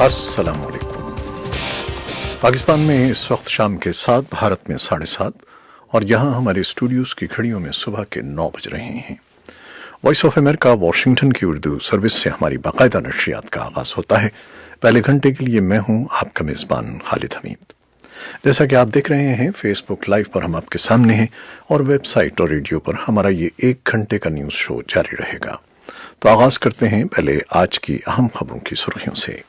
अस्सलाम वालेकुम। पाकिस्तान में इस वक्त शाम के 7, भारत में 7:30 और यहाँ हमारे स्टूडियोज़ की घड़ियों में सुबह के 9 बज रहे हैं। वॉइस ऑफ अमेरिका वाशिंगटन की उर्दू सर्विस से हमारी बाकायदा नशरियात का आगाज़ होता है। पहले घंटे के लिए मैं हूँ आपका मेज़बान खालिद हमीद। जैसा कि आप देख रहे हैं, फेसबुक लाइव पर हम आपके सामने हैं और वेबसाइट और रेडियो पर हमारा ये 1 घंटे का न्यूज़ शो जारी रहेगा। तो आगाज़ करते हैं पहले आज की अहम खबरों की सुर्खियों से।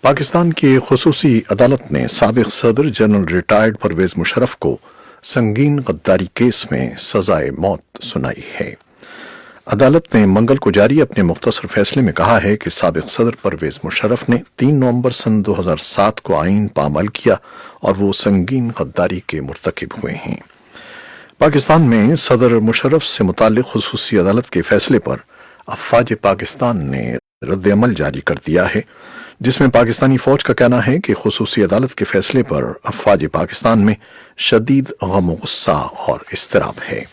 पाकिस्तान की खुसूसी अदालत ने साबिक सदर जनरल रिटायर्ड परवेज मुशर्रफ को संगीन गद्दारी केस में सजाए मौत सुनाई है। अदालत ने मंगल को जारी अपने मुख्तसर फैसले में कहा है कि साबिक सदर परवेज मुशर्रफ ने 3 नवंबर सन 2007 को आईन पामाल किया और वो संगीन गद्दारी के मुर्तकिब हुए हैं। पाकिस्तान में सदर मुशर्रफ से मुताल्लिक खुसूसी अदालत के फैसले पर अफवाज पाकिस्तान ने रद्द-ए-अमल जारी कर दिया है, जिसमें पाकिस्तानी फौज का कहना है कि खुसूसी अदालत के फैसले पर अफवाज पाकिस्तान में शदीद गम गुस्सा और इज़्तिराब है।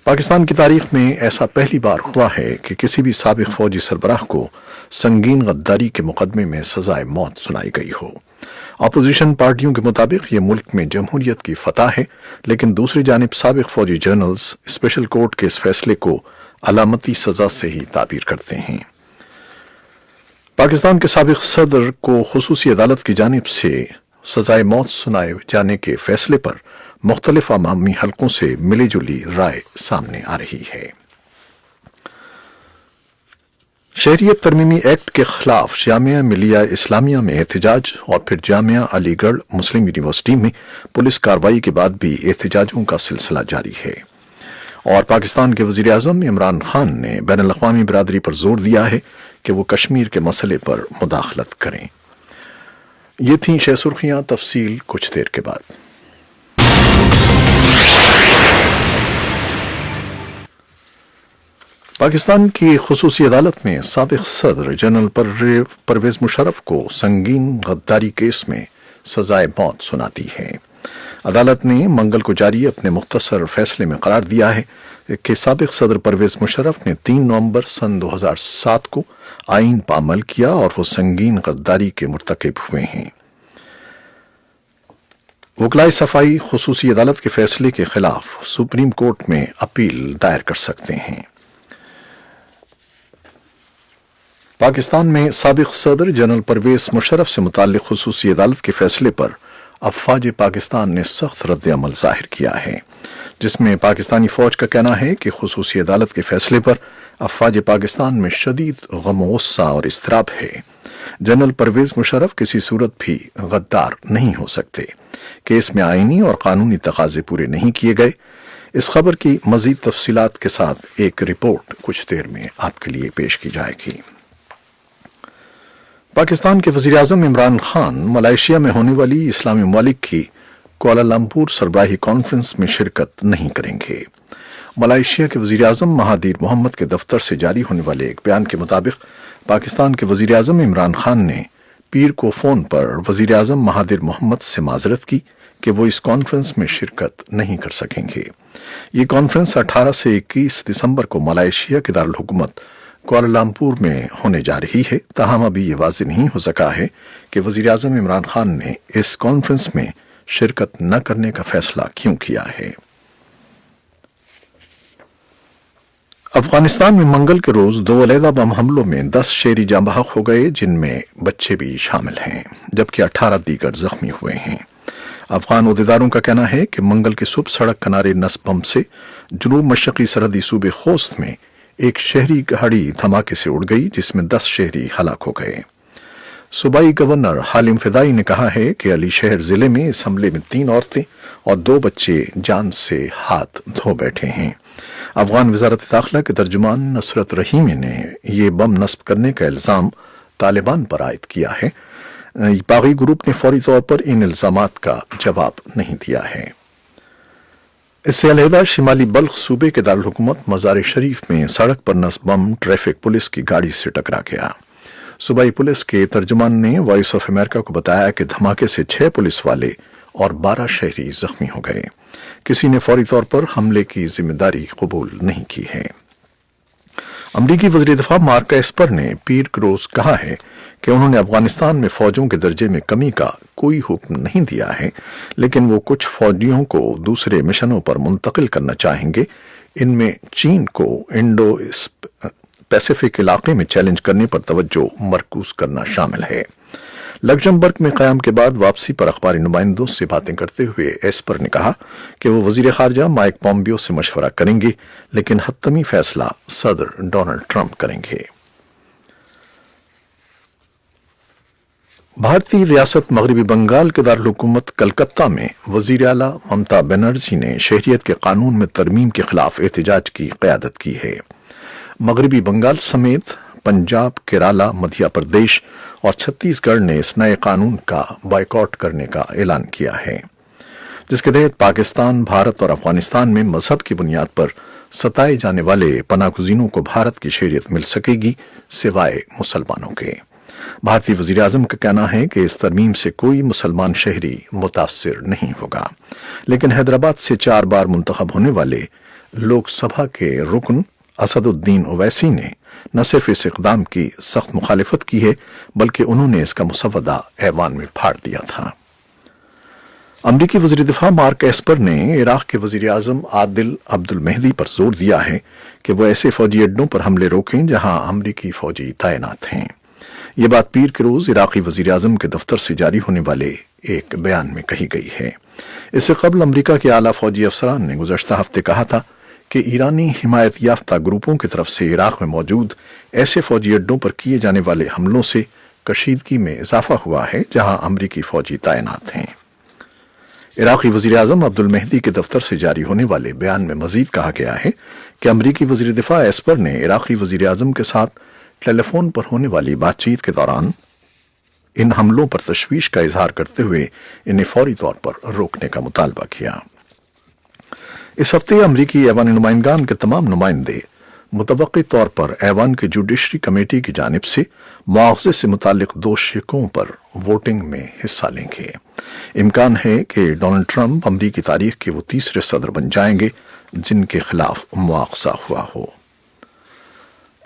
पाकिस्तान की तारीख में ऐसा पहली बार हुआ है कि किसी भी साबिक फौजी सरबराह को संगीन गद्दारी के मुकदमे में सजाए मौत सुनाई गई हो। अपोजिशन पार्टियों के मुताबिक ये मुल्क में जमहूरियत की फतह है, लेकिन दूसरी जानिब साबिक फौजी जनरल्स स्पेशल कोर्ट के इस फैसले को अलामती सजा से ही ताबीर करते हैं। पाकिस्तान के साबिक सदर को खुसूसी अदालत की जानिब से सजाए मौत सुनाए जाने के फैसले पर मुख्तलिफ अवामी हलकों से मिली जुली राय सामने आ रही है। शहरियत तरमीमी एक्ट के खिलाफ जामिया मिलिया इस्लामिया में एहतजाज और फिर जामिया अलीगढ़ मुस्लिम यूनिवर्सिटी में पुलिस कार्रवाई के बाद भी एहतजाजों का सिलसिला जारी है और पाकिस्तान के वज़ीर आज़म इमरान खान ने बैनुल अक़वामी बिरादरी पर जोर दिया है कि वो कश्मीर के मसले पर मुदाखलत करें। ये थीं शह सुर्खियां, तफसील कुछ देर के बाद। पाकिस्तान की खुसूसी अदालत ने साबिक सदर जनरल परवेज मुशर्रफ को संगीन गद्दारी केस में सजाए मौत सुना दी है। अदालत ने मंगल को जारी अपने मुख्तसर फैसले में करार दिया है कि साबिक सदर परवेज मुशर्रफ ने 3 नवंबर सन 2007 को आईन पामाल किया और वो संगीन गद्दारी के मुर्तकिब हुए हैं। वकलाए सफाई खुसूसी अदालत के फैसले के खिलाफ सुप्रीम कोर्ट में अपील दायर कर सकते हैं। पाकिस्तान में साबिक सदर जनरल परवेज मुशर्रफ से मुताल्लिक खुसूसी अदालत के फैसले पर अफवाज पाकिस्तान ने सख्त रद्द-ए-अमल जाहिर किया है, जिसमें पाकिस्तानी फौज का कहना है कि खुसूसी अदालत के फैसले पर अफवाज पाकिस्तान में शदीद गम गुस्सा और इज़्तिराब है। जनरल परवेज मुशर्रफ किसी सूरत भी गद्दार नहीं हो सकते। केस में आईनी और कानूनी तकाजे पूरे नहीं किए गए। इस खबर की मजीद तफसीलात के साथ एक रिपोर्ट कुछ देर में आपके लिए पेश की जाएगी। पाकिस्तान के वज़ीर आज़म इमरान खान मलेशिया में होने वाली इस्लामी ममालिक की कुआलालंपुर सरबराही कॉन्फ्रेंस में शिरकत नहीं करेंगे। मलेशिया के वज़ीर आज़म महादीर मोहम्मद के दफ्तर से जारी होने वाले एक बयान के मुताबिक पाकिस्तान के वज़ीर आज़म इमरान खान ने पीर को फ़ोन पर वज़ीर आज़म महादीर मोहम्मद से माजरत की कि वो इस कॉन्फ्रेंस में शिरकत नहीं कर सकेंगे। ये कॉन्फ्रेंस 18 से 21 दिसंबर को मलेशिया के दारुल हुकूमत कुआलालंपुर में होने जा रही है। ताहम अभी ये वाज़ेह नहीं हो सका है कि वज़ीर आज़म इमरान खान ने इस कॉन्फ्रेंस में शिरकत न करने का फैसला क्यों किया है। अफगानिस्तान में मंगल के रोज 2 अलहदा बम हमलों में 10 शहरी जाँ बहक हो गए, जिनमें बच्चे भी शामिल हैं, जबकि 18 दीगर जख्मी हुए हैं। अफगान उहदेदारों का कहना है कि मंगल की सुबह सड़क किनारे नस्ब बम से जुनूब मशरकी सरहदी सूबे खोस्त में एक शहरी गाड़ी धमाके से उड़ गई, जिसमें 10 शहरी हलाक हो गए। सूबाई गवर्नर हालिम फिदाई ने कहा है कि अली शहर जिले में इस हमले में 3 औरतें और 2 बच्चे जान से हाथ धो बैठे हैं। अफगान वजारत दाखिला के तर्जुमान नसरत रहीमी ने यह बम नस्ब करने का इल्ज़ाम तालिबान पर आयद किया है। बागी ग्रुप ने फौरी तौर पर इन इल्ज़ामात का जवाब नहीं दिया है। इससे अलहदा शिमाली बल्ख सूबे के दारुल हुकूमत मज़ार शरीफ में सड़क पर नस्ब बम ट्रैफिक पुलिस की गाड़ी से टकरा गया। सूबाई पुलिस के तर्जुमान ने वॉइस ऑफ अमेरिका को बताया कि धमाके से 6 पुलिस वाले और 12 शहरी जख्मी हो गए। किसी ने फौरी तौर पर हमले की जिम्मेदारी कबूल नहीं की है। अमरीकी वज़ीर दिफा मार्क एस्पर ने पीर के रोज कहा है कि उन्होंने अफगानिस्तान में फौजों के दर्जे में कमी का कोई हुक्म नहीं दिया है, लेकिन वो कुछ फौजियों को दूसरे मिशनों पर मुंतकिल करना चाहेंगे। इनमें चीन को इंडो पैसिफिक इलाके में चैलेंज करने पर तवज्जो मरकूज करना शामिल है। लग्जमबर्ग में क़याम के बाद वापसी पर अखबारी नुमाइंदों से बातें करते हुए एस्पर ने कहा कि वो वज़ीर ख़ारजा माइक पॉम्पियो से मशवरा करेंगे, लेकिन हतमी फैसला सदर डोनाल्ड ट्रंप करेंगे। भारतीय रियासत मगरबी बंगाल के दारुल-हुकूमत कलकत्ता में वज़ीर आला ममता बनर्जी ने शहरियत के कानून में तरमीम के खिलाफ एहतजाज की क़यादत की है। मगरबी बंगाल समेत पंजाब, केरला, मध्य प्रदेश और छत्तीसगढ़ ने इस नए कानून का बायकॉट करने का ऐलान किया है, जिसके तहत पाकिस्तान, भारत और अफगानिस्तान में मजहब की बुनियाद पर सताए जाने वाले पनाहगज़ीनों को भारत की शहरियत मिल सकेगी, सिवाय मुसलमानों के। भारतीय वज़ीर आज़म का कहना है कि इस तरमीम से कोई मुसलमान शहरी मुतासिर नहीं होगा, लेकिन हैदराबाद से 4 बार मुंतखब होने वाले लोकसभा के रुकन असदुद्दीन ओवैसी ने न सिर्फ इस इक़दाम की सख्त मुखालिफत की है, बल्कि उन्होंने इसका मुसवदा ऐवान में फाड़ दिया था। अमरीकी वज़ीर दिफा मार्क एस्पर ने इराक के वज़ीर आज़म आदिल अब्दुल मेहदी पर जोर दिया है कि वो ऐसे फौजी अड्डों पर हमले रोकें जहां अमरीकी फौजी तैनात हैं। ये बात पीर के रोज इराकी वज़ीर आज़म के दफ्तर से जारी होने वाले एक बयान में कही गई है। इससे कबल अमरीका के आला फौजी अफसरान ने गुज़श्ता हफ्ते कहा था कि ईरानी हिमायत याफ्ता ग्रुपों की तरफ से इराक में मौजूद ऐसे फौजी अड्डों पर किए जाने वाले हमलों से कशीदगी में इजाफा हुआ है जहां अमरीकी फौजी तैनात हैं। इराकी वज़ीर आज़म अब्दुल मेहदी के दफ्तर से जारी होने वाले बयान में मजीद कहा गया है कि अमरीकी वज़ीर दिफा एस्पर ने इराकी वज़ीर आज़म के साथ टेलीफोन पर होने वाली बातचीत के दौरान इन हमलों पर तशवीश का इजहार करते हुए इन्हें फौरी तौर पर रोकने का मुतालबा किया। इस हफ्ते अमरीकी ऐवान नुमाइंदान के तमाम नुमाइंदे मुतवक्की तौर पर ऐवान की जुडिशरी कमेटी की जानिब से मुआवजे से मुतालिक 2 शिकों पर वोटिंग में हिस्सा लेंगे। इम्कान है कि डोनाल्ड ट्रंप अमरीकी तारीख के वो तीसरे सदर बन जाएंगे जिनके खिलाफ मुआवजा हुआ हो।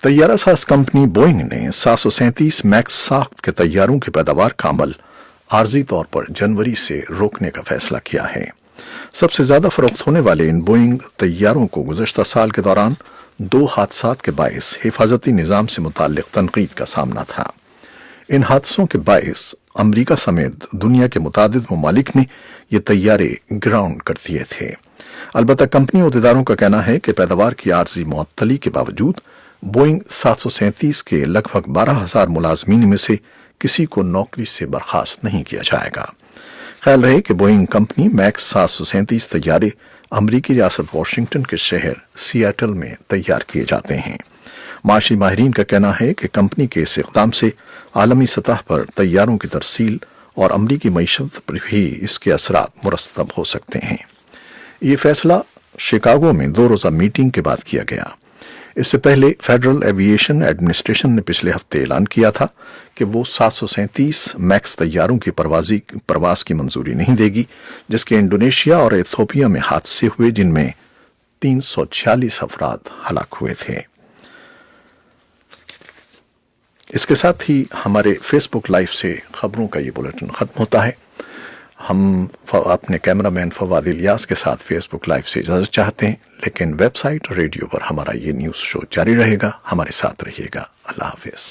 तैयारा साज कंपनी बोइंग ने 737 मैक्स साख्त के तैयारों की पैदावार का अमल आर्जी तौर पर जनवरी से रोकने का फैसला किया है। सबसे ज्यादा फरोख्त होने वाले इन बोइंग तैयारों को गुज़श्ता साल के दौरान 2 हादसात के बायस हिफाजती निज़ाम से मुताल्लिक तनकीद का सामना था। इन हादसों के बायस अमरीका समेत दुनिया के मुतादिद ममालिक ने ये तैयारे ग्राउंड कर दिए थे। अलबत्ता कंपनी अहदेदारों का कहना है कि पैदावार की आर्जी मुअत्तली के बावजूद बोइंग 737 के लगभग 12,000 मुलाजमीन में से किसी को नौकरी से बर्खास्त नहीं किया जाएगा। ख्याल रहे कि बोइंग कंपनी मैक्स 737 तैयारे अमरीकी रियासत वाशिंगटन के शहर सियाटल में तैयार किए जाते हैं। माशी माहिरीन का कहना है कि कंपनी के इस इक़दाम से आलमी सतह पर तैयारों की तरसील और अमरीकी मईशत पर भी इसके असरात मुरस्तब हो सकते हैं। ये फैसला शिकागो में 2 रोज़ा मीटिंग के बाद किया गया। इससे पहले फेडरल एविएशन एडमिनिस्ट्रेशन ने पिछले हफ्ते ऐलान किया था कि वो 737 मैक्स तैयारों की परवाज की मंजूरी नहीं देगी, जिसके इंडोनेशिया और इथियोपिया में हादसे हुए जिनमें 346 अफराद हलाक हुए थे। इसके साथ ही हमारे फेसबुक लाइव से खबरों का ये बुलेटिन खत्म होता है। हम अपने कैमरामैन फवाद इलियास के साथ फेसबुक लाइव से इजाजत चाहते हैं, लेकिन वेबसाइट और रेडियो पर हमारा ये न्यूज़ शो जारी रहेगा। हमारे साथ रहिएगा। अल्लाह हाफिज।